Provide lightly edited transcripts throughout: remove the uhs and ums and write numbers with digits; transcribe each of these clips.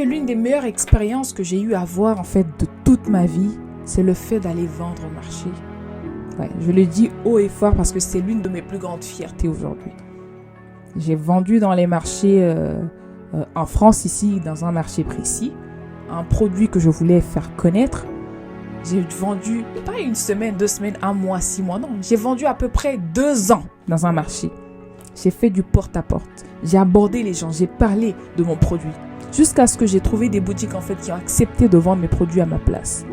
L'une des meilleures expériences que j'ai eu à voir en fait de toute ma vie, c'est le fait d'aller vendre au marché. Ouais, je le dis haut et fort parce que c'est l'une de mes plus grandes fiertés aujourd'hui. J'ai vendu dans les marchés en France ici, dans un marché précis, un produit que je voulais faire connaître. J'ai vendu pas une semaine, 2 semaines, 1 mois, 6 mois, non. J'ai vendu à peu près 2 ans dans un marché. J'ai fait du porte-à-porte. J'ai abordé les gens, j'ai parlé de mon produit. Jusqu'à ce que j'ai trouvé des boutiques en fait qui ont accepté de vendre mes produits à ma place.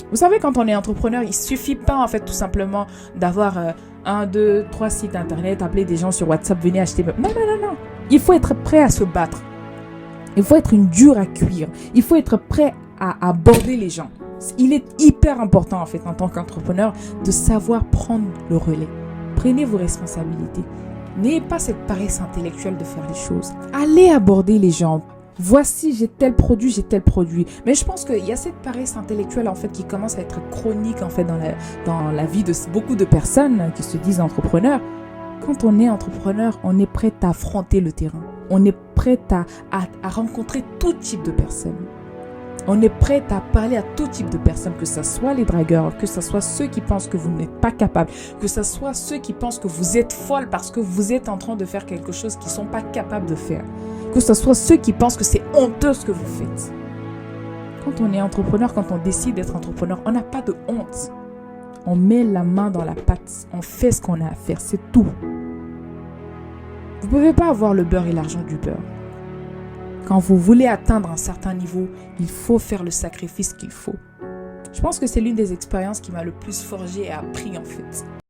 Vous savez, quand on est entrepreneur, il suffit pas en fait tout simplement d'avoir 1, 2, 3 sites internet, appeler des gens sur WhatsApp, venez acheter. Non, non, non, non. Il faut être prêt à se battre. Il faut être une dure à cuire. Il faut être prêt à aborder les gens. Il est hyper important en fait en tant qu'entrepreneur de savoir prendre le relais. Prenez vos responsabilités. N'ayez pas cette paresse intellectuelle de faire les choses. Allez aborder les gens. Voici, j'ai tel produit, j'ai tel produit. Mais je pense qu'il y a cette paresse intellectuelle en fait qui commence à être chronique en fait dans la vie de beaucoup de personnes qui se disent entrepreneurs. Quand on est entrepreneur, on est prêt à affronter le terrain. On est prêt à rencontrer tout type de personnes. On est prêt à parler à tout type de personnes, que ce soit les dragueurs, que ce soit ceux qui pensent que vous n'êtes pas capable, que ce soit ceux qui pensent que vous êtes folle parce que vous êtes en train de faire quelque chose qu'ils ne sont pas capables de faire, que ce soit ceux qui pensent que c'est honteux ce que vous faites. Quand on est entrepreneur, quand on décide d'être entrepreneur, on n'a pas de honte. On met la main dans la pâte, on fait ce qu'on a à faire, c'est tout. Vous ne pouvez pas avoir le beurre et l'argent du beurre. Quand vous voulez atteindre un certain niveau, il faut faire le sacrifice qu'il faut. Je pense que c'est l'une des expériences qui m'a le plus forgé et appris en fait.